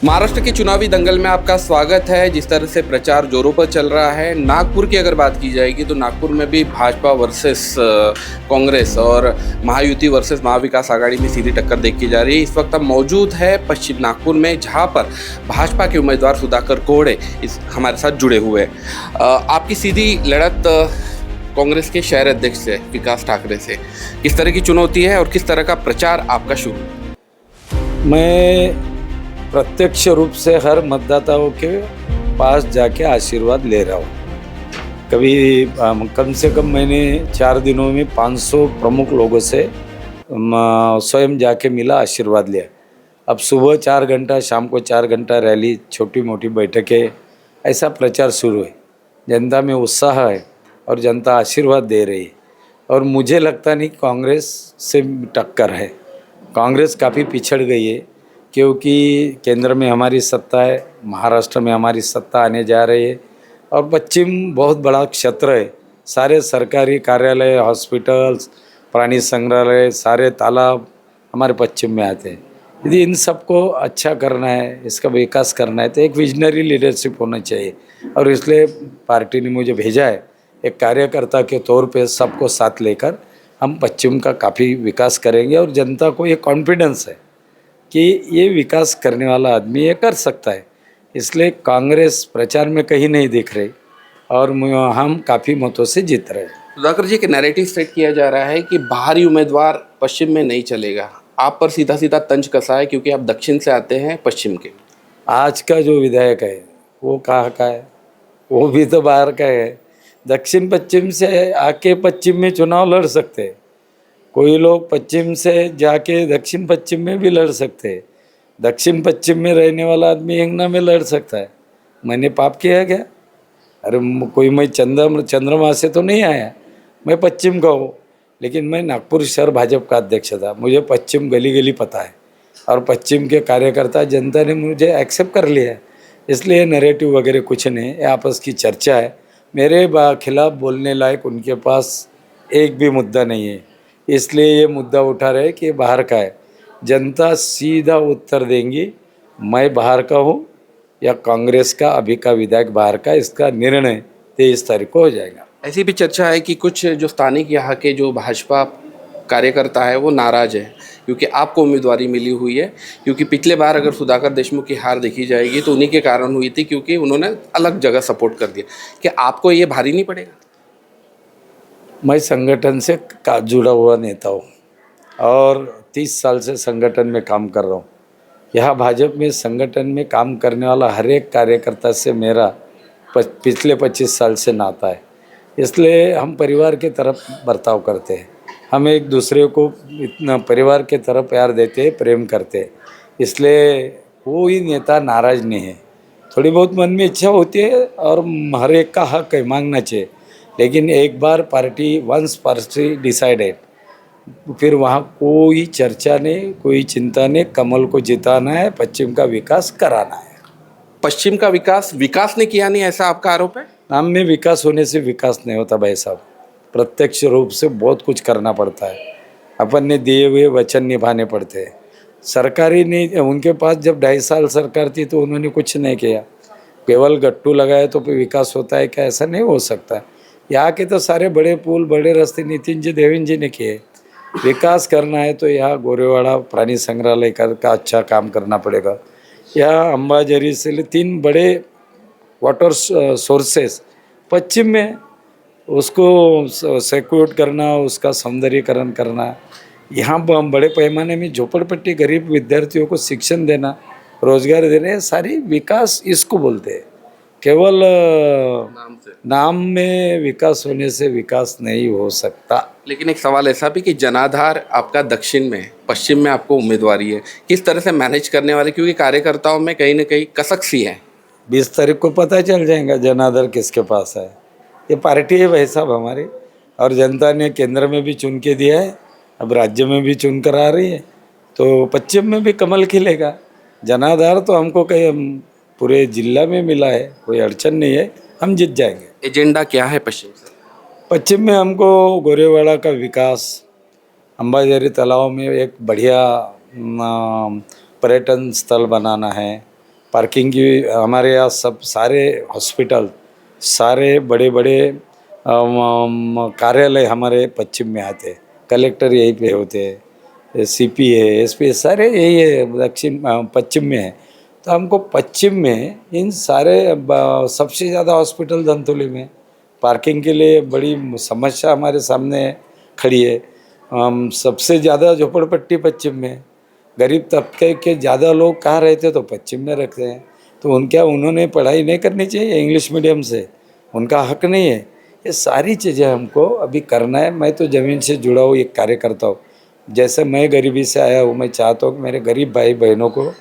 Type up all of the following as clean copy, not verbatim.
महाराष्ट्र के चुनावी दंगल में आपका स्वागत है। जिस तरह से प्रचार जोरों पर चल रहा है, नागपुर की अगर बात की जाएगी तो नागपुर में भी भाजपा वर्सेस कांग्रेस और महायुति वर्सेस महाविकास आघाड़ी में सीधी टक्कर देखी जा रही है। इस वक्त हम मौजूद है पश्चिम नागपुर में, जहां पर भाजपा के उम्मीदवार सुधाकर कोहड़े हमारे साथ जुड़े हुए हैं। आपकी सीधी लड़त कांग्रेस के शहर अध्यक्ष से विकास ठाकरे से किस तरह की चुनौती है और किस तरह का प्रचार आपका शुरू? मैं प्रत्यक्ष रूप से हर मतदाताओं के पास जाके आशीर्वाद ले रहा हूँ। कभी कम से कम मैंने 4 दिनों में 500 प्रमुख लोगों से स्वयं जाके मिला, आशीर्वाद लिया। अब सुबह 4 घंटा, शाम को 4 घंटा रैली, छोटी मोटी बैठकें, ऐसा प्रचार शुरू है। जनता में उत्साह है और जनता आशीर्वाद दे रही है। और मुझे लगता नहीं कांग्रेस से टक्कर है। कांग्रेस काफ़ी पिछड़ गई है, क्योंकि केंद्र में हमारी सत्ता है, महाराष्ट्र में हमारी सत्ता आने जा रही है और पश्चिम बहुत बड़ा क्षेत्र है। सारे सरकारी कार्यालय, हॉस्पिटल्स, प्राणी संग्रहालय, सारे तालाब हमारे पश्चिम में आते हैं। यदि इन सबको अच्छा करना है, इसका विकास करना है, तो एक विजनरी लीडरशिप होना चाहिए। और इसलिए पार्टी ने मुझे भेजा है, एक कार्यकर्ता के तौर पे सबको साथ लेकर हम पश्चिम का काफ़ी विकास करेंगे। और जनता को ये कॉन्फिडेंस है कि ये विकास करने वाला आदमी ये कर सकता है। इसलिए कांग्रेस प्रचार में कहीं नहीं दिख रही और हम काफ़ी मतों से जीत रहे हैं। सुधाकर जी, के नैरेटिव सेट किया जा रहा है कि बाहरी उम्मीदवार पश्चिम में नहीं चलेगा। आप पर सीधा सीधा तंज कसा है क्योंकि आप दक्षिण से आते हैं पश्चिम के। आज का जो विधायक है वो कहाँ का है? वो भी तो बाहर का है। दक्षिण पश्चिम से आके पश्चिम में चुनाव लड़ सकते हैं। कोई लोग पश्चिम से जाके दक्षिण पश्चिम में भी लड़ सकते हैं। दक्षिण पश्चिम में रहने वाला आदमी हिंगना में लड़ सकता है। मैंने पाप किया क्या? अरे कोई मैं चंद्रमा से तो नहीं आया, मैं पश्चिम का हूँ। लेकिन मैं नागपुर शहर भाजपा का अध्यक्ष था, मुझे पश्चिम गली गली पता है और पश्चिम के कार्यकर्ता जनता ने मुझे एक्सेप्ट कर लिया है। इसलिए नैरेटिव वगैरह कुछ नहीं, ये आपस की चर्चा है। मेरे खिलाफ बोलने लायक उनके पास एक भी मुद्दा नहीं है। इसलिए ये मुद्दा उठा रहे कि बाहर का है। जनता सीधा उत्तर देंगी, मैं बाहर का हूँ या कांग्रेस का अभी का विधायक बाहर का, इसका निर्णय 23 तारीख को हो जाएगा। ऐसी भी चर्चा है कि कुछ जो स्थानिक यहाँ के जो भाजपा कार्यकर्ता है वो नाराज है क्योंकि आपको उम्मीदवारी मिली हुई है। क्योंकि पिछले बार अगर सुधाकर देशमुख की हार देखी जाएगी तो उन्हीं के कारण हुई थी, क्योंकि उन्होंने अलग जगह सपोर्ट कर दिया। क्या आपको ये भारी नहीं पड़ेगा? मैं संगठन से जुड़ा हुआ नेता हूँ और 30 साल से संगठन में काम कर रहा हूँ। यहाँ भाजपा में संगठन में काम करने वाला हर एक कार्यकर्ता से मेरा पिछले 25 साल से नाता है। इसलिए हम परिवार के तरफ बर्ताव करते हैं। हम एक दूसरे को इतना परिवार के तरफ प्यार देते हैं, प्रेम करते हैं। इसलिए कोई नेता नाराज नहीं है। थोड़ी बहुत मन में इच्छा होती है और हर एक का हक है, मांगना चाहिए। लेकिन एक बार वंस पार्टी डिसाइडेड, फिर वहाँ कोई चर्चा नहीं, कोई चिंता नहीं। कमल को जिताना है, पश्चिम का विकास कराना है। पश्चिम का विकास ने किया नहीं, ऐसा आपका आरोप है? नाम में विकास होने से विकास नहीं होता भाई साहब। प्रत्यक्ष रूप से बहुत कुछ करना पड़ता है। अपन ने दिए हुए वचन निभाने पड़ते हैं। सरकारी नहीं, उनके पास जब 2.5 साल सरकार थी तो उन्होंने कुछ नहीं किया। केवल गट्टू लगाए तो विकास होता है क्या? ऐसा नहीं हो सकता। यहाँ के तो सारे बड़े पुल, बड़े रास्ते नितिन जी, देवेंद्र जी ने किए। विकास करना है तो यहाँ गोरेवाड़ा प्राणी संग्रहालय का अच्छा काम करना पड़ेगा। यहाँ अंबाझरी से 3 बड़े वाटर सोर्सेस पश्चिम में, उसको सिक्योर करना, उसका सौंदर्यीकरण करना। यहाँ बड़े पैमाने में झोपड़पट्टी गरीब विद्यार्थियों को शिक्षण देना, रोजगार देने, सारी विकास इसको बोलते हैं। केवल नाम में विकास होने से विकास नहीं हो सकता। लेकिन एक सवाल ऐसा भी कि जनाधार आपका दक्षिण में, पश्चिम में आपको उम्मीदवारी है, किस तरह से मैनेज करने वाले? क्योंकि कार्यकर्ताओं में कहीं ना कहीं कसक सी है। 20 तारीख को पता चल जाएगा जनाधार किसके पास है। ये पार्टी है भाई साहब हमारी, और जनता ने केंद्र में भी चुन के दिया है, अब राज्य में भी चुन कर आ रही है, तो पश्चिम में भी कमल खिलेगा। जनाधार तो हमको कहीं पूरे जिला में मिला है, कोई अड़चन नहीं है, हम जीत जाएंगे। एजेंडा क्या है पश्चिम से? पश्चिम में हमको गोरेवाड़ा का विकास, अंबाझरी तालाब में एक बढ़िया पर्यटन स्थल बनाना है, पार्किंग की हमारे यहाँ सब सारे हॉस्पिटल, सारे बड़े बड़े कार्यालय हमारे पश्चिम में आते हैं। कलेक्टर यहीं पे होते हैं, सीपी है, एसपी है, सारे यही है दक्षिण पश्चिम में है। तो हमको पश्चिम में इन सारे सबसे ज़्यादा हॉस्पिटल धंतोली में, पार्किंग के लिए बड़ी समस्या हमारे सामने खड़ी है। सबसे ज़्यादा झोपड़पट्टी पश्चिम में, गरीब तबके के ज़्यादा लोग कहाँ रहते तो पश्चिम में रखते हैं। तो उन्होंने पढ़ाई नहीं करनी चाहिए इंग्लिश मीडियम से, उनका हक नहीं है। ये सारी चीज़ें हमको अभी करना है। मैं तो ज़मीन से जुड़ा हुआ एक कार्यकर्ता हूँ। जैसे मैं गरीबी से आया हूँ, मैं चाहता हूँ कि मेरे गरीब भाई बहनों को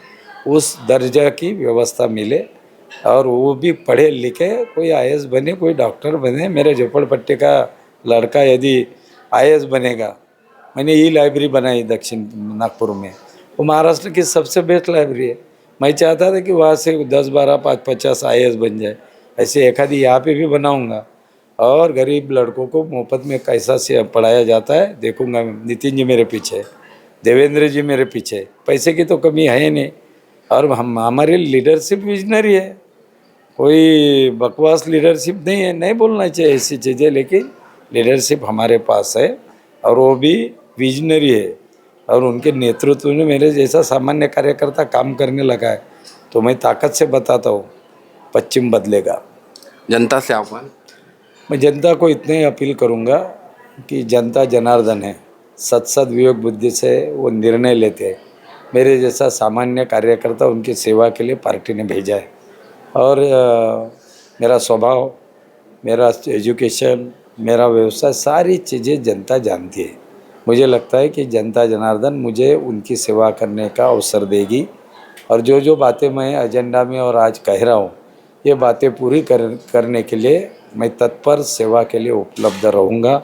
उस दर्जा की व्यवस्था मिले और वो भी पढ़े लिखे, कोई आईएएस बने, कोई डॉक्टर बने। मेरे झोपड़पट्टी का लड़का यदि आईएएस बनेगा, मैंने ये लाइब्रेरी बनाई दक्षिण नागपुर में, वो महाराष्ट्र की सबसे बेस्ट लाइब्रेरी है। मैं चाहता था कि वहाँ से 10, 12, 5, 50 आईएएस बन जाए। ऐसे एक आधी यहाँ पे भी बनाऊँगा और गरीब लड़कों को मुफ्त में कैसा से पढ़ाया जाता है देखूँगा। नितिन जी मेरे पीछे, देवेंद्र जी मेरे पीछे, पैसे की तो कमी है ही नहीं। और हमारी लीडरशिप विजनरी है, कोई बकवास लीडरशिप नहीं है। नहीं बोलना चाहिए ऐसी चीज़ें, लेकिन लीडरशिप हमारे पास है और वो भी विजनरी है। और उनके नेतृत्व में मेरे जैसा सामान्य कार्यकर्ता काम करने लगा है, तो मैं ताकत से बताता हूँ पश्चिम बदलेगा। जनता से आह्वान। मैं जनता को इतने ही अपील करूँगा कि जनता जनार्दन है, सत विवेक बुद्धि से वो निर्णय लेते हैं। मेरे जैसा सामान्य कार्यकर्ता उनकी सेवा के लिए पार्टी ने भेजा है। और मेरा स्वभाव, मेरा एजुकेशन, मेरा व्यवसाय, सारी चीज़ें जनता जानती है। मुझे लगता है कि जनता जनार्दन मुझे उनकी सेवा करने का अवसर देगी। और जो जो बातें मैं एजेंडा में और आज कह रहा हूँ, ये बातें पूरी करने के लिए मैं तत्पर सेवा के लिए उपलब्ध रहूँगा।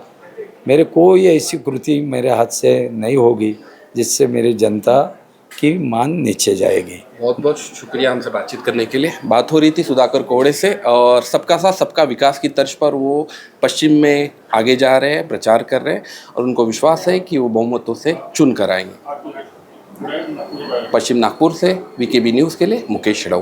मेरे कोई ऐसी कृति मेरे हाथ से नहीं होगी जिससे मेरी जनता की मान नीचे जाएगी। बहुत बहुत शुक्रिया हमसे बातचीत करने के लिए। बात हो रही थी सुधाकर कोहड़े से, और सबका साथ सबका विकास की तर्ज पर वो पश्चिम में आगे जा रहे हैं, प्रचार कर रहे हैं और उनको विश्वास है कि वो बहुमतों से चुन कर आएंगे। पश्चिम नागपुर से वीकेबी न्यूज़ के लिए मुकेश शेड़ऊ।